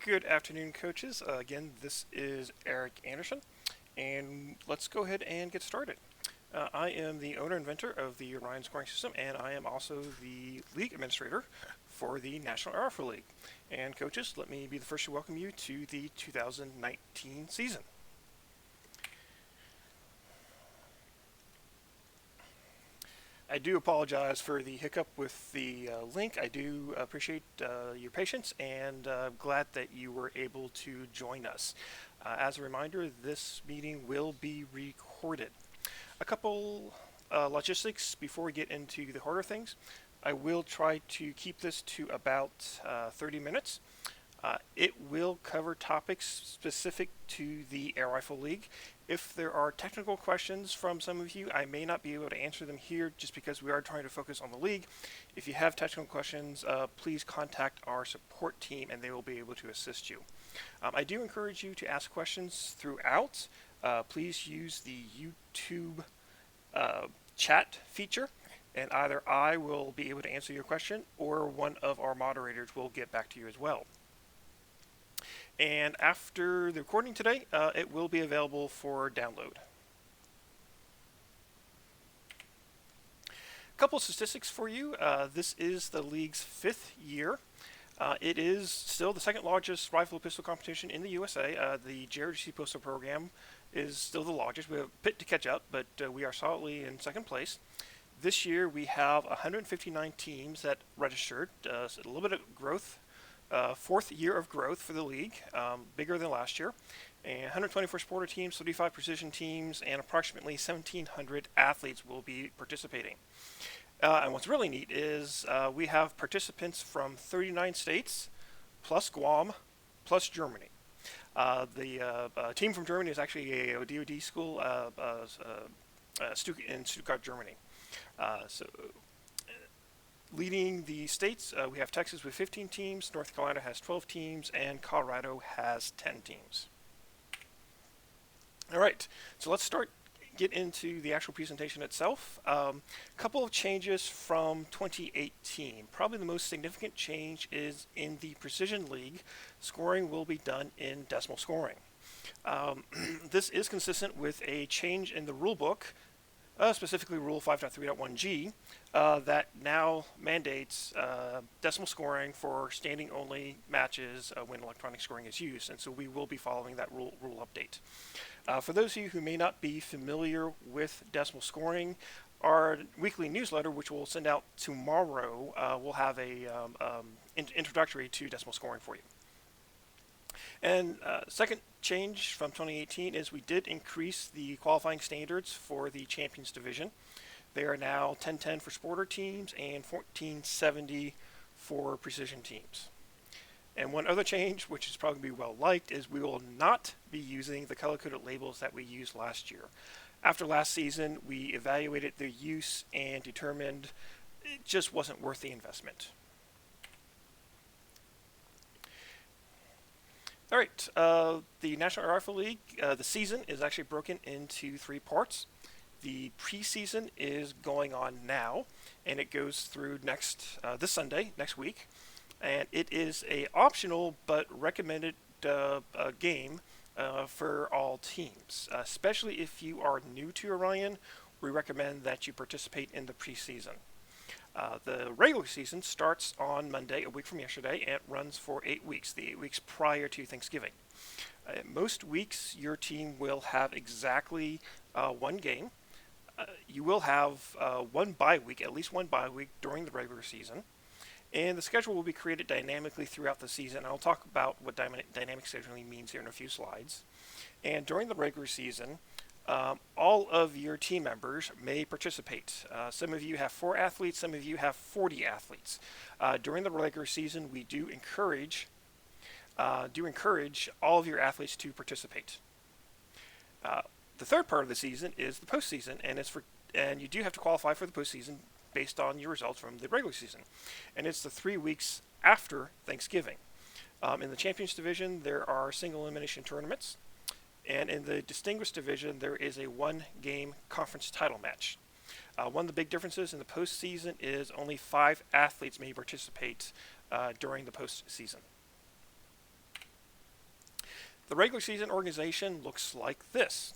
Good afternoon, coaches. Again, this is Eric Anderson, and let's go ahead and get started. I am the owner and inventor of the Orion scoring system, and I am also the league administrator for the National Air Rifle League. And coaches, let me be the first to welcome you to the 2019 season. I do apologize for the hiccup with the link. I do appreciate your patience and glad that you were able to join us. As a reminder, this meeting will be recorded. A couple logistics before we get into the harder things. I will try to keep this to about 30 minutes. It will cover topics specific to the Air Rifle League. If there are technical questions from some of you, I may not be able to answer them here just because we are trying to focus on the league. If you have technical questions, please contact our support team and they will be able to assist you. I do encourage you to ask questions throughout. Please use the YouTube chat feature, and either I will be able to answer your question or one of our moderators will get back to you as well. And after the recording today, it will be available for download. A couple of statistics for you. This is the league's 5th year. It is still the second largest rifle pistol competition in the USA. The JRDC Postal Program is still the largest. We have a bit to catch up, but we are solidly in second place. This year we have 159 teams that registered, so a little bit of growth. 4th year of growth for the league, bigger than last year, and 124 sporter teams, 35 precision teams, and approximately 1,700 athletes will be participating. And what's really neat is we have participants from 39 states, plus Guam, plus Germany. The team from Germany is actually a DoD school in Stuttgart, Germany. Leading the states, we have Texas with 15 teams, North Carolina has 12 teams, and Colorado has 10 teams. All right, so let's get into the actual presentation itself. A couple of changes from 2018. Probably the most significant change is in the Precision League. Scoring will be done in decimal scoring. This is consistent with a change in the rule book, specifically Rule 5.3.1G, that now mandates decimal scoring for standing-only matches when electronic scoring is used, and so we will be following that rule update. For those of you who may not be familiar with decimal scoring, our weekly newsletter, which we'll send out tomorrow, will have a introductory to decimal scoring for you. And second change from 2018 is we did increase the qualifying standards for the Champions Division. They are now 1010 for sporter teams and 1470 for precision teams. And one other change, which is probably well liked, is we will not be using the color-coded labels that we used last year. After last season, we evaluated their use and determined it just wasn't worth the investment. All right, the National Air Rifle League, the season is actually broken into 3 parts. The preseason is going on now, and it goes through this Sunday, next week. And it is a optional but recommended game for all teams. Especially if you are new to Orion, we recommend that you participate in the preseason. The regular season starts on Monday, a week from yesterday, and it runs for 8 weeks, the 8 weeks prior to Thanksgiving. Most weeks, your team will have exactly 1 game. You will have one bye week, at least one bye week during the regular season. And the schedule will be created dynamically throughout the season. I'll talk about what dynamic scheduling means here in a few slides. And during the regular season, all of your team members may participate. Some of you have 4 athletes, some of you have 40 athletes. During the regular season, we do encourage all of your athletes to participate. The third part of the season is the postseason, and you do have to qualify for the postseason based on your results from the regular season. And it's the 3 weeks after Thanksgiving. In the Champions Division, there are single elimination tournaments. And in the Distinguished Division, there is a 1-game conference title match. One of the big differences in the postseason is only 5 athletes may participate during the postseason. The regular season organization looks like this.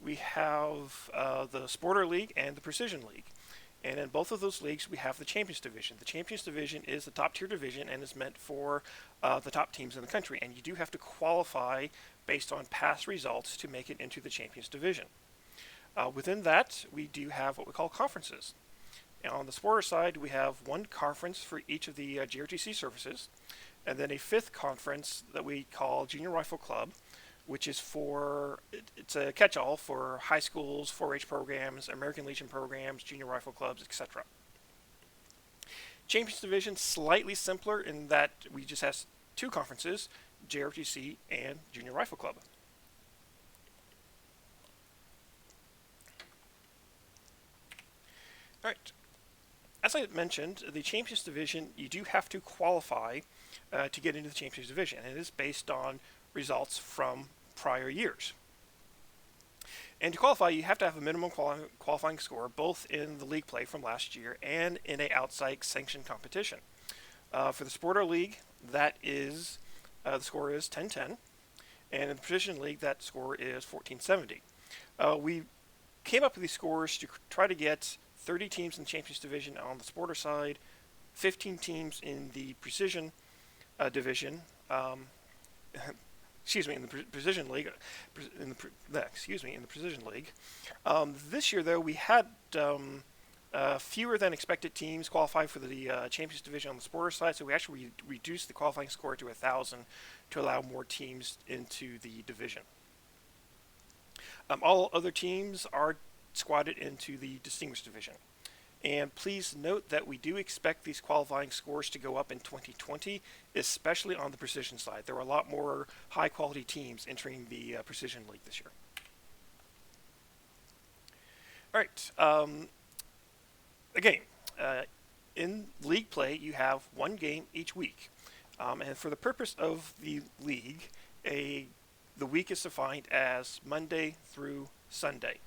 We have the Sporter League and the Precision League. And in both of those leagues, we have the Champions Division. The Champions Division is the top tier division and is meant for the top teams in the country. And you do have to qualify based on past results to make it into the Champions Division. Within that, we do have what we call conferences. And on the Sporter side, we have one conference for each of the GRTC services, and then a fifth conference that we call Junior Rifle Club, which is it's a catch-all for high schools, 4-H programs, American Legion programs, junior rifle clubs, etc. Champions Division, slightly simpler in that we just have two conferences, JRTC and Junior Rifle Club. All right. As I mentioned, the Champions Division, you do have to qualify to get into the Champions Division, and it is based on results from prior years. And to qualify, you have to have a minimum qualifying score, both in the league play from last year and in an outside sanctioned competition. For the Sporter League, that is the score is 1010, and in the Precision League, that score is 1470. We came up with these scores to try to get 30 teams in the Champions Division on the Sporter side, 15 teams in the Precision Division. In the Precision League. In the Precision League. This year, though, we had fewer than expected teams qualify for the Champions Division on the Sporter side, so we actually reduced the qualifying score to 1,000 to allow more teams into the division. All other teams are squatted into the Distinguished Division. And please note that we do expect these qualifying scores to go up in 2020, especially on the Precision side. There are a lot more high-quality teams entering the Precision League this year. All right. Again, in league play, you have one game each week. And for the purpose of the league, the week is defined as Monday through Sunday.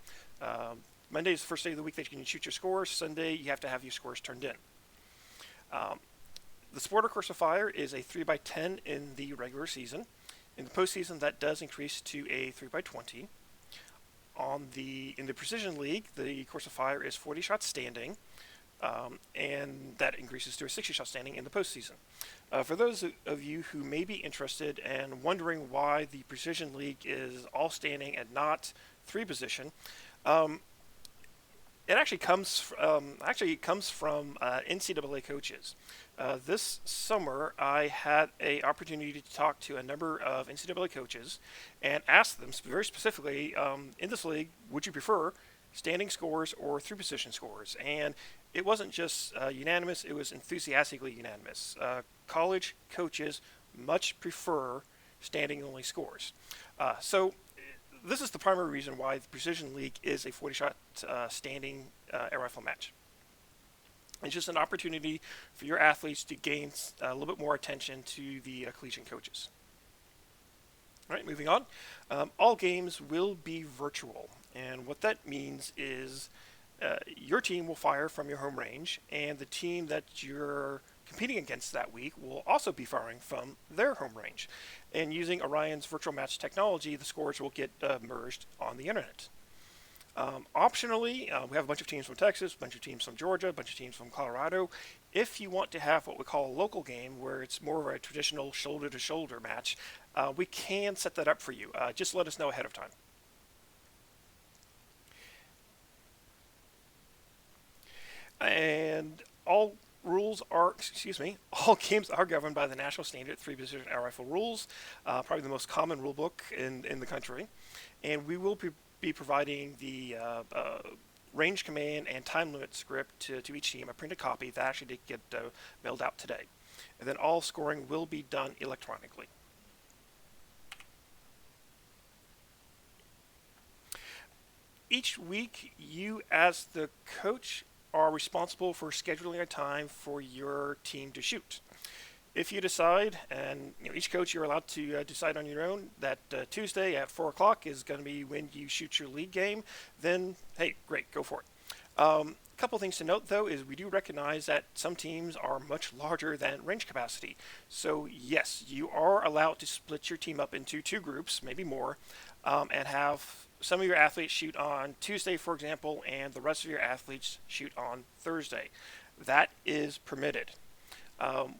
Monday is the first day of the week that you can shoot your scores. Sunday, you have to have your scores turned in. The Sporter Course of Fire is a 3x10 in the regular season. In the postseason, that does increase to a 3x20. In the Precision League, the Course of Fire is 40 shots standing, and that increases to a 60 shot standing in the postseason. For those of you who may be interested and wondering why the Precision League is all standing and not 3 position, it actually comes from NCAA coaches. This summer, I had an opportunity to talk to a number of NCAA coaches and ask them very specifically, in this league, would you prefer standing scores or 3 position scores? And it wasn't just unanimous, it was enthusiastically unanimous. College coaches much prefer standing only scores. So this is the primary reason why the Precision League is a 40-shot standing air rifle match. It's just an opportunity for your athletes to gain a little bit more attention to the collegiate coaches. All right, moving on. All games will be virtual, and what that means is your team will fire from your home range, and the team that you're competing against that week will also be firing from their home range. And using Orion's virtual match technology, the scores will get merged on the internet. Optionally, we have a bunch of teams from Texas, a bunch of teams from Georgia, a bunch of teams from Colorado. If you want to have what we call a local game, where it's more of a traditional shoulder-to-shoulder match, we can set that up for you. Just let us know ahead of time. And all games are governed by the national standard 3-position air rifle rules, probably the most common rule book in the country. And we will be providing the range command and time limit script to each team, a printed copy that actually did get mailed out today. And then all scoring will be done electronically. Each week, you as the coach are responsible for scheduling a time for your team to shoot. If you decide, and each coach you're allowed to decide on your own, that Tuesday at 4 o'clock is going to be when you shoot your league game, then hey, great, go for it. Couple things to note though is we do recognize that some teams are much larger than range capacity. So yes, you are allowed to split your team up into two groups, maybe more, and have some of your athletes shoot on Tuesday, for example, and the rest of your athletes shoot on Thursday. That is permitted.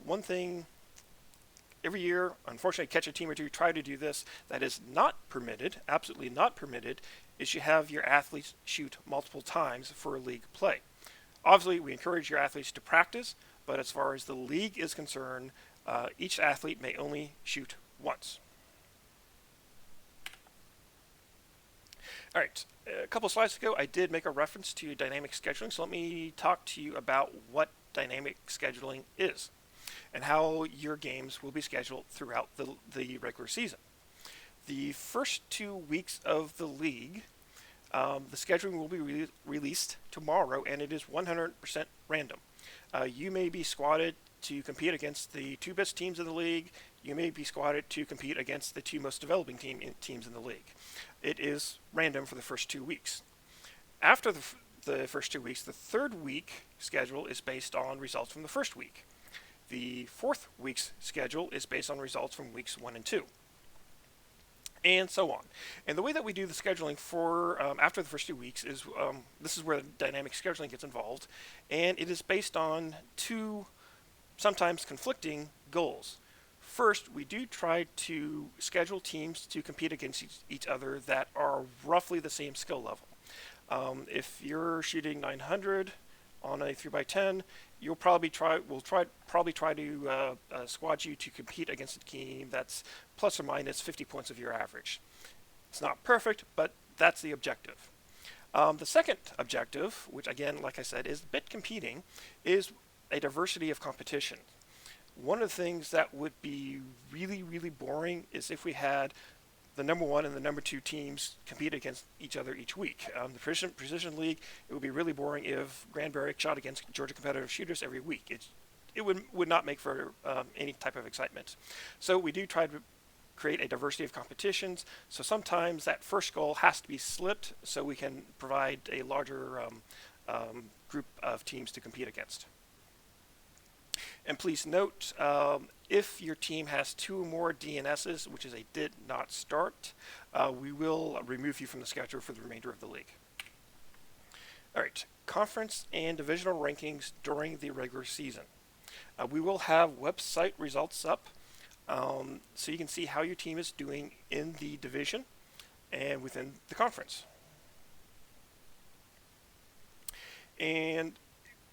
One thing every year, unfortunately, catch a team or two try to do this. That is not permitted, absolutely not permitted, is you have your athletes shoot multiple times for league play. Obviously, we encourage your athletes to practice, but as far as the league is concerned, each athlete may only shoot once. All right, a couple slides ago, I did make a reference to dynamic scheduling, so let me talk to you about what dynamic scheduling is and how your games will be scheduled throughout the regular season. The first 2 weeks of the league, the scheduling will be released tomorrow, and it is 100% random. You may be squatted to compete against the two best teams in the league. You may be squatted to compete against the two most developing teams in the league. It is random for the first 2 weeks. After the first 2 weeks, the third week schedule is based on results from the first week. The fourth week's schedule is based on results from weeks 1 and 2. And so on. And the way that we do the scheduling for after the first 2 weeks is this is where dynamic scheduling gets involved, and it is based on two sometimes conflicting goals. First, we do try to schedule teams to compete against each other that are roughly the same skill level. If you're shooting 900 on a 3x10, you'll probably try to squad you to compete against a team that's plus or minus 50 points of your average. It's not perfect, but that's the objective. The second objective, which again, like I said, is bit competing, is a diversity of competition. One of the things that would be really, really boring is if we had the number one and the number two teams compete against each other each week. The Precision League, it would be really boring if Granbury shot against Georgia competitive shooters every week. It would not make for any type of excitement. So we do try to create a diversity of competitions. So sometimes that first goal has to be slipped so we can provide a larger group of teams to compete against. And please note, if your team has two or more DNSs, which is a did not start, we will remove you from the schedule for the remainder of the league. All right, conference and divisional rankings during the regular season. We will have website results up so you can see how your team is doing in the division and within the conference. And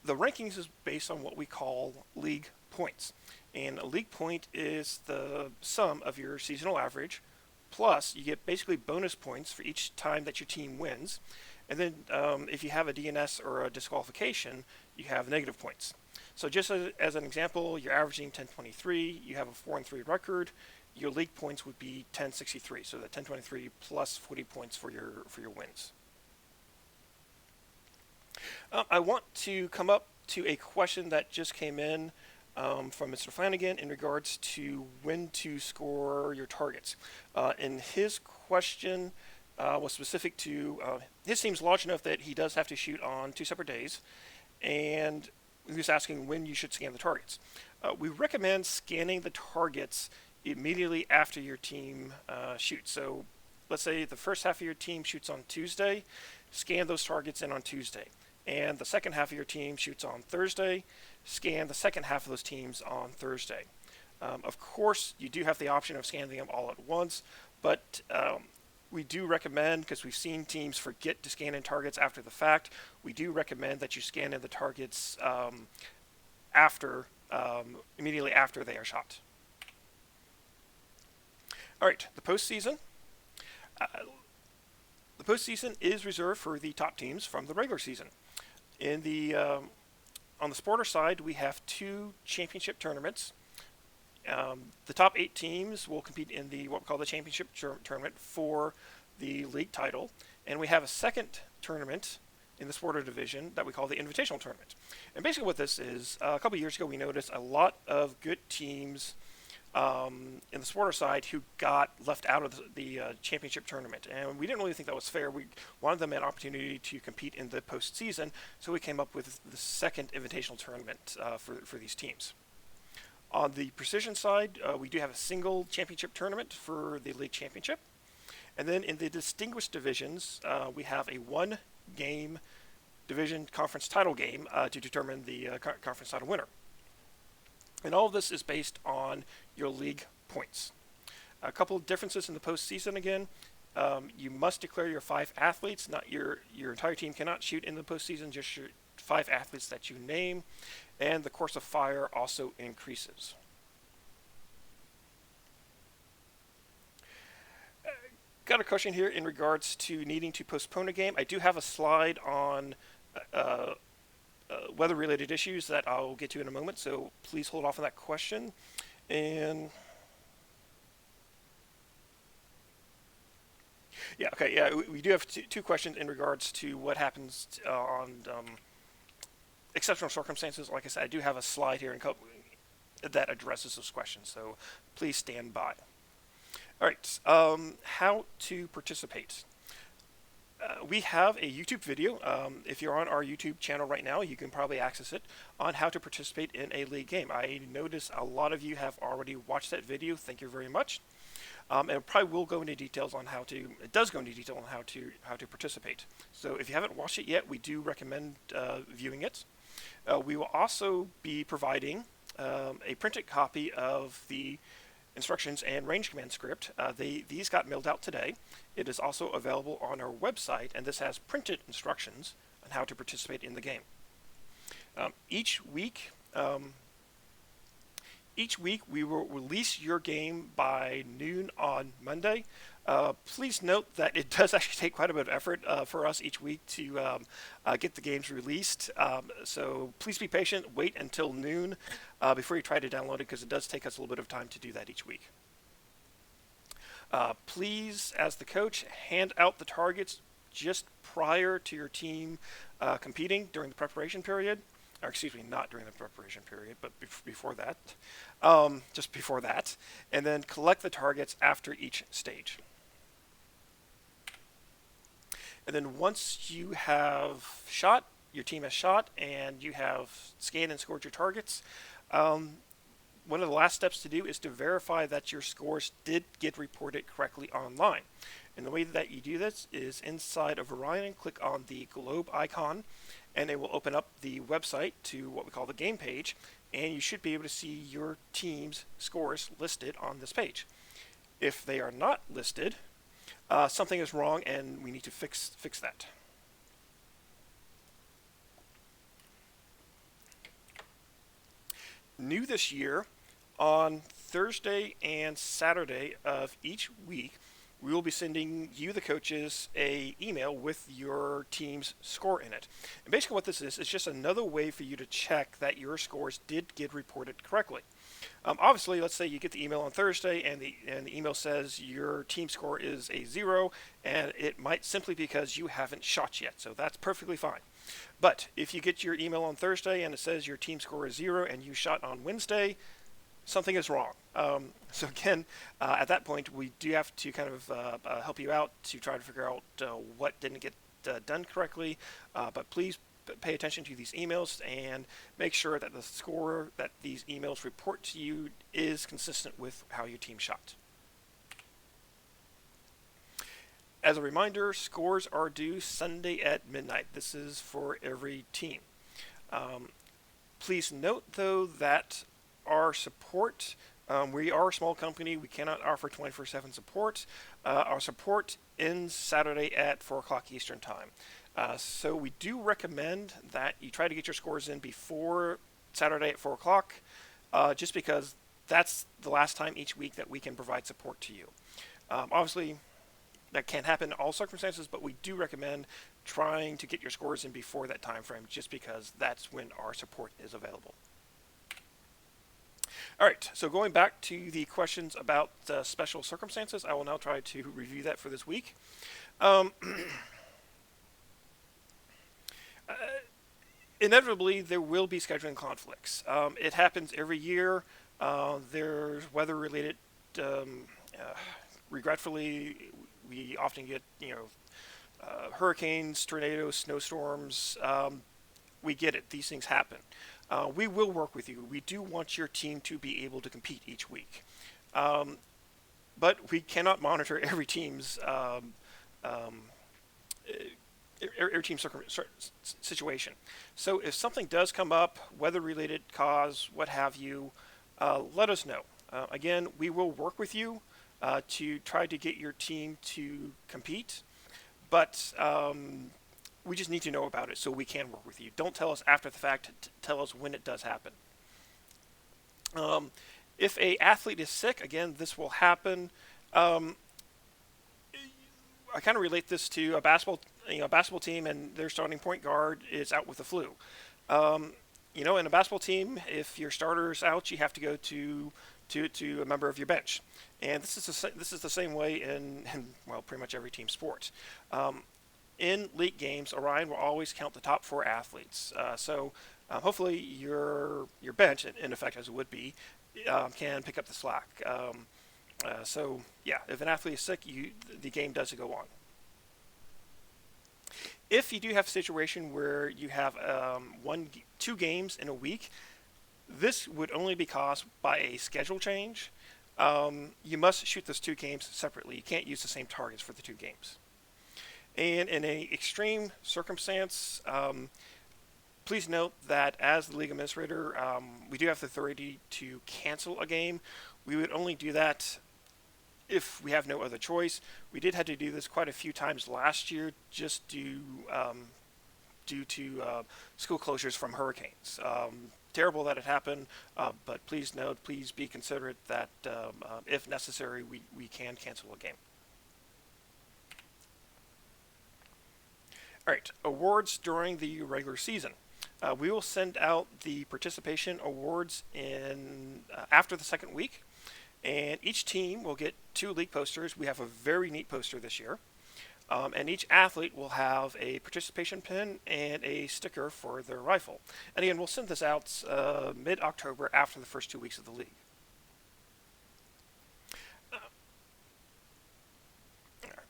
the rankings is based on what we call league points. And a league point is the sum of your seasonal average, plus you get basically bonus points for each time that your team wins. And then if you have a DNS or a disqualification, you have negative points. So just as an example, you're averaging 1023, you have a 4-3 record, your league points would be 1063. So that 1023 plus 40 points for your wins. I want to come up to a question that just came in from Mr. Flanagan in regards to when to score your targets. And his question was specific to his team's large enough that he does have to shoot on 2 separate days, and he was asking when you should scan the targets. We recommend scanning the targets immediately after your team shoots. So let's say the first half of your team shoots on Tuesday, scan those targets in on Tuesday. And the second half of your team shoots on Thursday, scan the second half of those teams on Thursday. Of course, you do have the option of scanning them all at once, but we do recommend, because we've seen teams forget to scan in targets after the fact, we do recommend that you scan in the targets immediately after they are shot. All right, the postseason. The postseason is reserved for the top teams from the regular season. In the on the sporter side, we have 2 championship tournaments. The top 8 teams will compete in what we call the championship tournament for the league title, and we have a second tournament in the sporter division that we call the invitational tournament. And basically, what this is, a couple years ago, we noticed a lot of good teams in the supporter side who got left out of the championship tournament, and we didn't really think that was fair. We wanted them an opportunity to compete in the postseason, so we came up with the second invitational tournament for these teams. On the precision side, we do have a single championship tournament for the league championship. And then in the distinguished divisions, we have a one-game division conference title game to determine the conference title winner. And all of this is based on your league points. A couple of differences in the postseason again. You must declare your 5 athletes. Not your entire team cannot shoot in the postseason, just your 5 athletes that you name. And the course of fire also increases. Got a question here in regards to needing to postpone a game. I do have a slide on weather-related issues that I'll get to in a moment, so please hold off on that question. And we do have two questions in regards to what happens on exceptional circumstances. Like I said, I do have a slide here that addresses those questions, so please stand by. All right, how to participate. We have a YouTube video. If you're on our YouTube channel right now, you can probably access it on how to participate in a league game. I notice a lot of you have already watched that video. Thank you very much. And it probably will go into details on how to. It does go into detail on how to participate. So if you haven't watched it yet, we do recommend viewing it. We will also be providing a printed copy of the instructions and range command script. These got mailed out today. It is also available on our website, and this has printed instructions on how to participate in the game. Each week we will release your game by noon on Monday. Please note that it does actually take quite a bit of effort for us each week to get the games released. So please be patient. Wait until noon before you try to download it, because it does take us a little bit of time to do that each week. Please, as the coach, hand out the targets just prior to your team competing during the preparation period. Or excuse me, not during the preparation period, but before that. Just before that. And then collect the targets after each stage. And then once you have shot, your team has shot, and you have scanned and scored your targets, one of the last steps to do is to verify that your scores did get reported correctly online. And the way that you do this is inside of Orion, click on the globe icon, and it will open up the website to what we call the game page, and you should be able to see your team's scores listed on this page. If they are not listed, something is wrong and we need to fix that. New this year, on Thursday and Saturday of each week, we will be sending you, the coaches, a email with your team's score in it. And basically what this is just another way for you to check that your scores did get reported correctly. Obviously, let's say you get the email on Thursday and the email says your team score is a 0, and it might simply because you haven't shot yet, so that's perfectly fine. But if you get your email on Thursday and it says your team score is 0 and you shot on Wednesday, something is wrong. So again, at that point, we do have to kind of help you out to try to figure out what didn't get done correctly. But please pay attention to these emails and make sure that the score that these emails report to you is consistent with how your team shot. As a reminder, scores are due Sunday at midnight. This is for every team. Please note, though, that our support, we are a small company. We cannot offer 24/7 support. Our support ends Saturday at 4 o'clock Eastern Time. So we do recommend that you try to get your scores in before Saturday at 4 o'clock, just because that's the last time each week that we can provide support to you. Obviously, that can't happen in all circumstances, but we do recommend trying to get your scores in before that time frame, just because that's when our support is available. All right, so going back to the questions about special circumstances, I will now try to review that for this week. Inevitably, there will be scheduling conflicts. It happens every year. There's weather-related. Um, uh, Regretfully, we often get hurricanes, tornadoes, snowstorms. We get it. These things happen. We will work with you. We do want your team to be able to compete each week. Um, but we cannot monitor every team's um, every team situation. So if something does come up, weather-related cause, what have you, let us know. Again, we will work with you to try to get your team to compete, but we just need to know about it so we can work with you. Don't tell us after the fact. Tell us when it does happen. Um, if a athlete is sick, again, this will happen. Um, I kind of relate this to a basketball team, and their starting point guard is out with the flu. Um, in a basketball team, if your starter's out, you have to go to a member of your bench, and this is the same way in well, pretty much every team sport. In league games, Orion will always count the top four athletes. Hopefully your bench, in effect as it would be, can pick up the slack. Yeah, if an athlete is sick, the game does go on. If you do have a situation where you have two games in a week, this would only be caused by a schedule change. You must shoot those two games separately. You can't use the same targets for the two games. And in a extreme circumstance, please note that as the league administrator, we do have the authority to cancel a game. We would only do that if we have no other choice. We did have to do this quite a few times last year, just due to school closures from hurricanes. Terrible that it happened, but please be considerate that if necessary, we can cancel a game. All right, awards during the regular season. We will send out the participation awards in after the second week, and each team will get 2 league posters. We have a very neat poster this year, and each athlete will have a participation pin and a sticker for their rifle. And again, we'll send this out mid-October after the first 2 weeks of the league.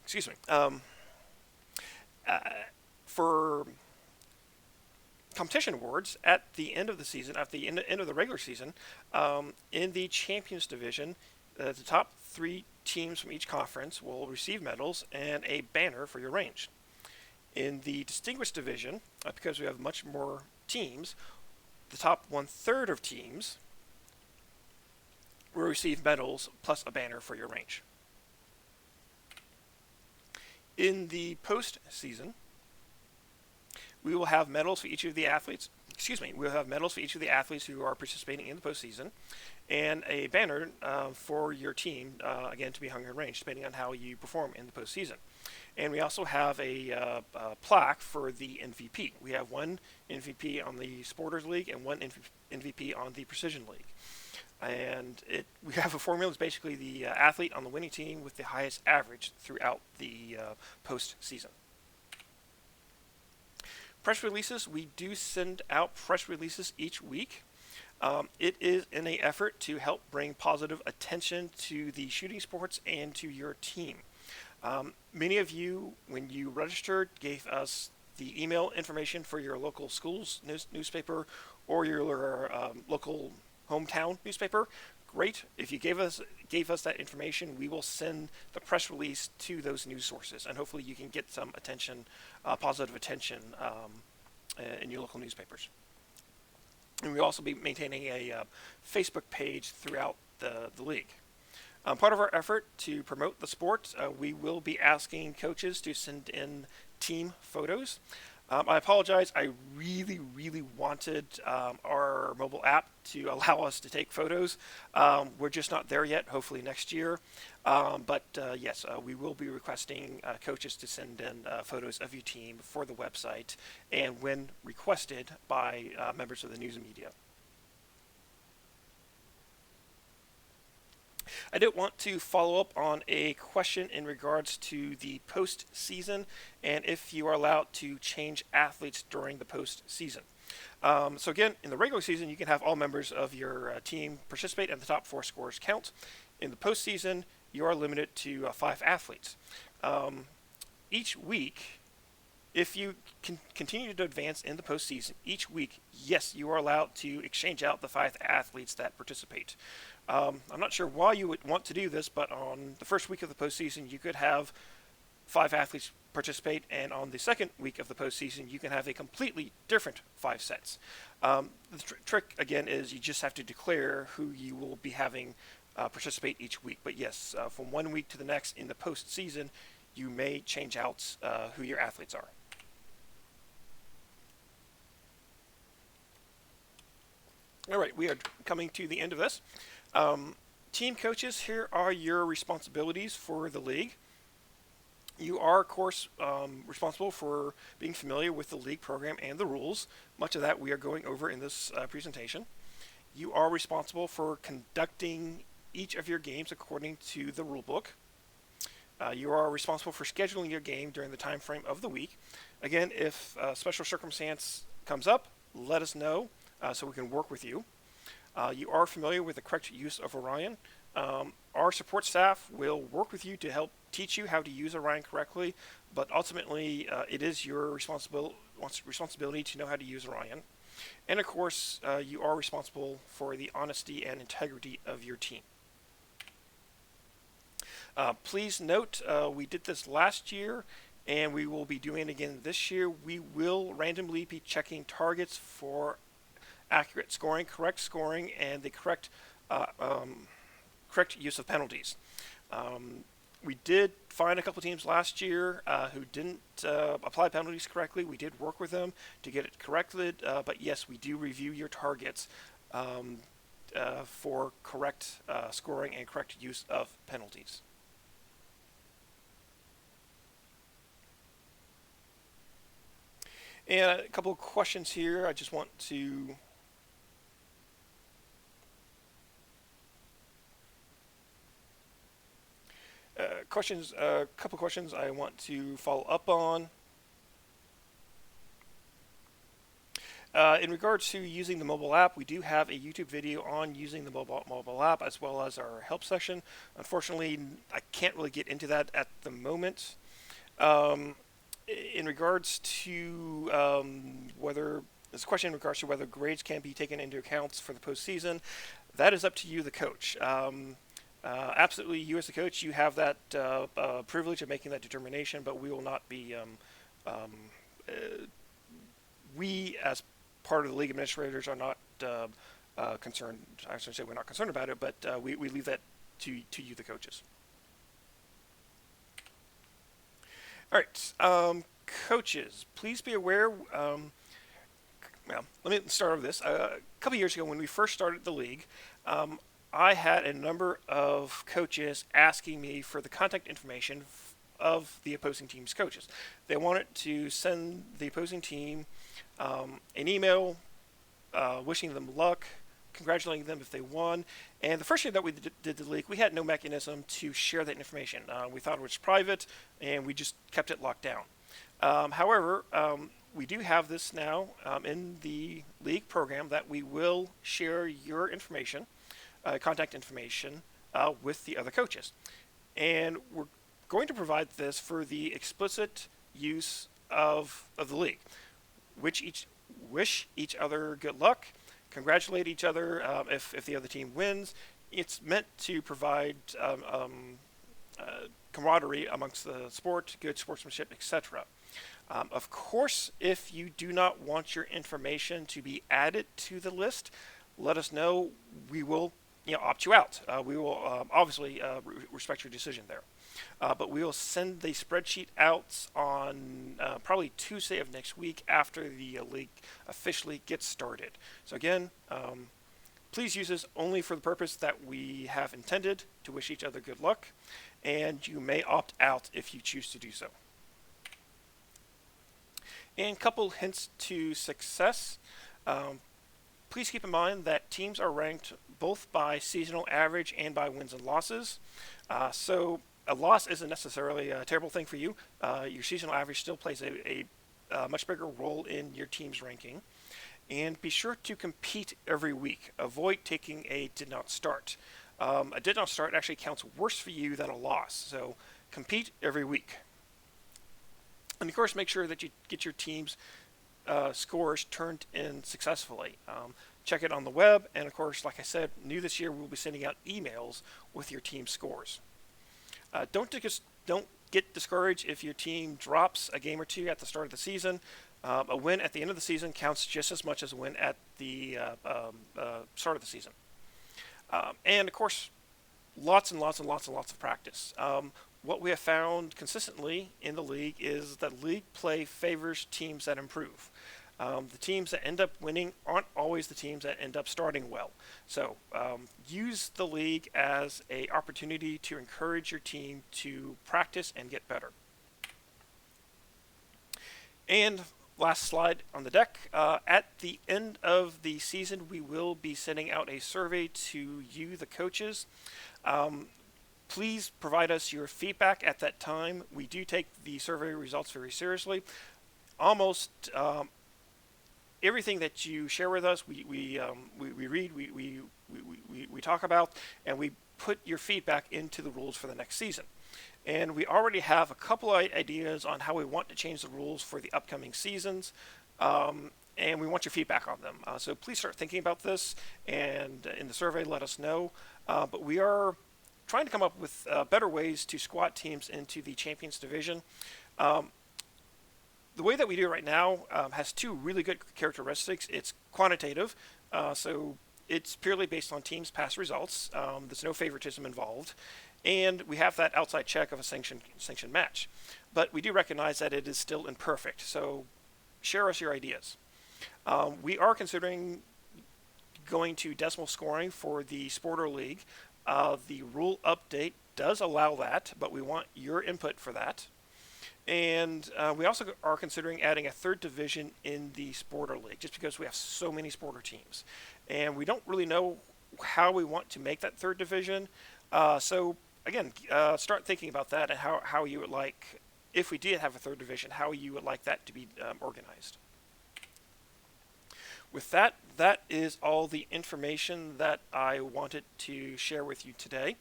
Excuse me. For competition awards at the end of the season, at the end of the regular season, in the Champions Division, the top 3 teams from each conference will receive medals and a banner for your range. In the Distinguished Division, because we have much more teams, the top 1/3 of teams will receive medals plus a banner for your range. In the postseason, we will have medals for each of the athletes. We'll have medals for each of the athletes who are participating in the postseason, and a banner for your team, again, to be hung in range, depending on how you perform in the postseason. And we also have a plaque for the MVP. We have one MVP on the Sporters League and one MVP on the Precision League. And we have a formula. It's basically the athlete on the winning team with the highest average throughout the postseason. Press releases. We do send out press releases each week. It is in an effort to help bring positive attention to the shooting sports and to your team. Many of you, when you registered, gave us the email information for your local school's newspaper or your local hometown newspaper. Great. If you gave us that information, we will send the press release to those news sources, and hopefully you can get some attention, positive attention, in your local newspapers. And we'll also be maintaining a Facebook page throughout the league. Part of our effort to promote the sport, we will be asking coaches to send in team photos. I apologize. I really, really wanted our mobile app to allow us to take photos. We're just not there yet. Hopefully next year. Yes, we will be requesting coaches to send in photos of your team for the website, and when requested by members of the news media. I did want to follow up on a question in regards to the postseason and if you are allowed to change athletes during the postseason. So again, in the regular season, you can have all members of your team participate and the top four scores count. In the postseason, you are limited to 5 athletes. Um, each week, if you can continue to advance in the postseason, each week, yes, you are allowed to exchange out the 5 athletes that participate. I'm not sure why you would want to do this, but on the first week of the postseason, you could have 5 athletes participate, and on the second week of the postseason, you can have a completely different 5 sets. The trick, again, is you just have to declare who you will be having participate each week. But yes, from one week to the next in the postseason, you may change out who your athletes are. All right, we are coming to the end of this. Team coaches, here are your responsibilities for the league. You are, of course, responsible for being familiar with the league program and the rules. Much of that we are going over in this presentation. You are responsible for conducting each of your games according to the rule book. You are responsible for scheduling your game during the time frame of the week. Again, if a special circumstance comes up, let us know so we can work with you. You are familiar with the correct use of Orion. Our support staff will work with you to help teach you how to use Orion correctly, but ultimately it is your responsibility to know how to use Orion. And of course, you are responsible for the honesty and integrity of your team. Please note, we did this last year, and we will be doing it again this year. We will randomly be checking targets for accurate scoring, correct scoring, and the correct use of penalties. We did find a couple teams last year who didn't apply penalties correctly. We did work with them to get it corrected, but yes, we do review your targets for correct scoring and correct use of penalties. And a couple of questions here. I just want to a couple questions I want to follow up on. In regards to using the mobile app, we do have a YouTube video on using the mobile app as well as our help session. Unfortunately, I can't really get into that at the moment. In regards to whether this question in regards to whether grades can be taken into account for the postseason, that is up to you, the coach. Absolutely, you as the coach, you have that privilege of making that determination, but we will not be. We, as part of the league administrators, are not concerned. I shouldn't say we're not concerned about it, but we leave that to you, the coaches. All right, coaches, please be aware. Well, let me start with this. A couple years ago, when we first started the league, I had a number of coaches asking me for the contact information of the opposing team's coaches. They wanted to send the opposing team an email wishing them luck, congratulating them if they won. And the first year that we did the league, we had no mechanism to share that information. We thought it was private, and we just kept it locked down. However, we do have this now in the league program that we will share your information, contact information, with the other coaches. And we're going to provide this for the explicit use of the league. Wish each other good luck, congratulate each other if the other team wins. It's meant to provide camaraderie amongst the sport, good sportsmanship, etc. Of course, if you do not want your information to be added to the list, let us know. We will opt you out. We will obviously respect your decision there. But we will send the spreadsheet out on probably Tuesday of next week after the league officially gets started. So again, please use this only for the purpose that we have intended, to wish each other good luck, and you may opt out if you choose to do so. And a couple hints to success. Please keep in mind that teams are ranked both by seasonal average and by wins and losses. So a loss isn't necessarily a terrible thing for you. Your seasonal average still plays a much bigger role in your team's ranking. And be sure to compete every week. Avoid taking a did not start. A did not start actually counts worse for you than a loss. So compete every week. And of course, make sure that you get your team's scores turned in successfully. Check it on the web, and of course, like I said, new this year, we'll be sending out emails with your team scores. Don't get discouraged if your team drops a game or two at the start of the season. A win at the end of the season counts just as much as a win at the start of the season. And of course, lots and lots and lots and lots of practice. What we have found consistently in the league is that league play favors teams that improve. The teams that end up winning aren't always the teams that end up starting well. So use the league as an opportunity to encourage your team to practice and get better. And last slide on the deck. At the end of the season, we will be sending out a survey to you, the coaches. Please provide us your feedback at that time. We do take the survey results very seriously. Almost everything that you share with us, we read, we talk about, and we put your feedback into the rules for the next season. And we already have a couple of ideas on how we want to change the rules for the upcoming seasons, and we want your feedback on them. So please start thinking about this, and in the survey, let us know. But we are trying to come up with better ways to squat teams into the Champions Division. The way that we do it right now has two really good characteristics. It's quantitative, so it's purely based on teams' past results. There's no favoritism involved. And we have that outside check of a sanctioned match. But we do recognize that it is still imperfect, so share us your ideas. We are considering going to decimal scoring for the Sporter League. The rule update does allow that, but we want your input for that. And we also are considering adding a third division in the Sporter League, just because we have so many Sporter teams. And we don't really know how we want to make that third division. So again, start thinking about that and how you would like, if we did have a third division, how you would like that to be organized. With that, that is all the information that I wanted to share with you today.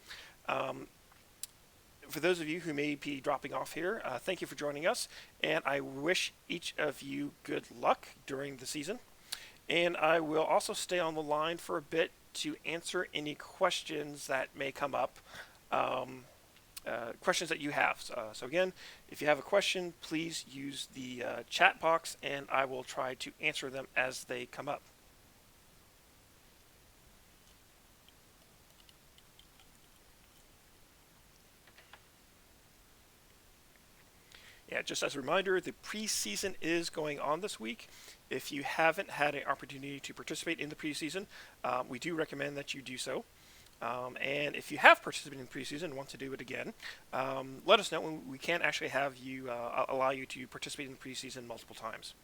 For those of you who may be dropping off here, thank you for joining us, and I wish each of you good luck during the season. And I will also stay on the line for a bit to answer any questions that may come up, questions that you have. So again, if you have a question, please use the chat box, and I will try to answer them as they come up. Yeah, just as a reminder, the preseason is going on this week. If you haven't had an opportunity to participate in the preseason, we do recommend that you do so. And if you have participated in the preseason and want to do it again, let us know, and we can actually have you allow you to participate in the preseason multiple times.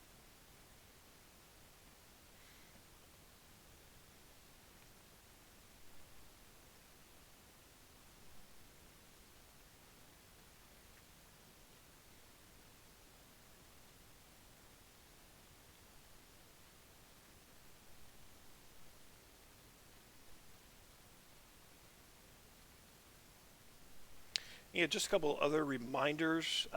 Yeah, just a couple other reminders.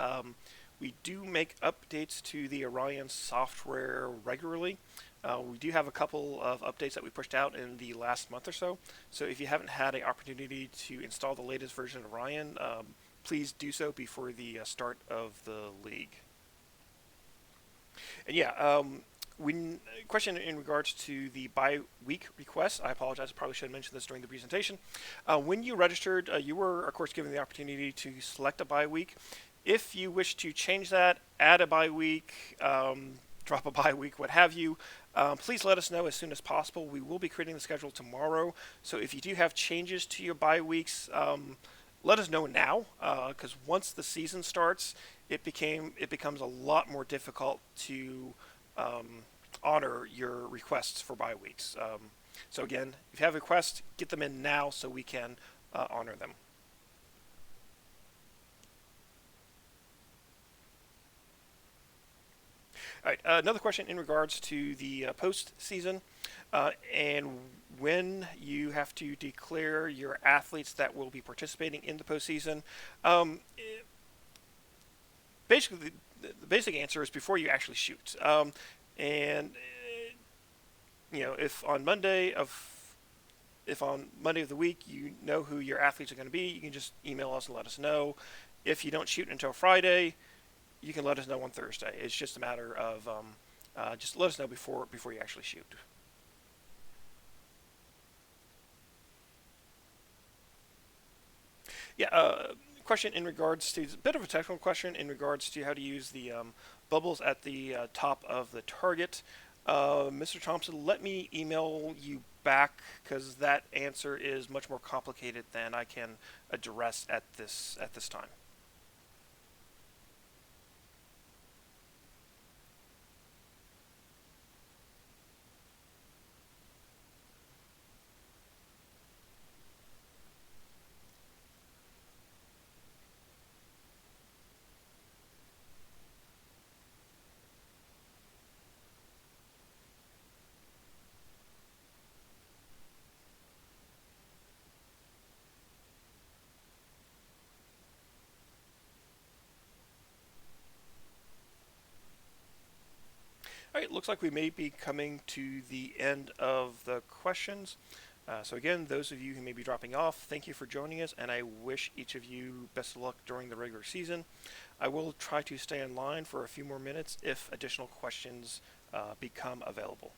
We do make updates to the Orion software regularly. We do have a couple of updates that we pushed out in the last month or so. So if you haven't had an opportunity to install the latest version of Orion, please do so before the start of the league. And yeah, question in regards to the bi-week request. I apologize, I probably should have mentioned this during the presentation. When you registered, you were, of course, given the opportunity to select a bi-week. If you wish to change that, add a bi-week, drop a bi-week, what have you, please let us know as soon as possible. We will be creating the schedule tomorrow. So if you do have changes to your bi-weeks, let us know now, because once the season starts, it becomes a lot more difficult to honor your requests for bye weeks. So again, if you have requests, get them in now so we can honor them. All right. Another question in regards to the postseason and when you have to declare your athletes that will be participating in the postseason. Um, Basically, the basic answer is before you actually shoot. And if on Monday of the week you know who your athletes are going to be, you can just email us and let us know. If you don't shoot until Friday, you can let us know on Thursday. It's just a matter of just let us know before you actually shoot. Yeah. Question in regards to, it's a bit of a technical question in regards to how to use the bubbles at the top of the target. Mr. Thompson, let me email you back because that answer is much more complicated than I can address at this time. All right, looks like we may be coming to the end of the questions. So again, those of you who may be dropping off, thank you for joining us, and I wish each of you best of luck during the regular season. I will try to stay in line for a few more minutes if additional questions become available.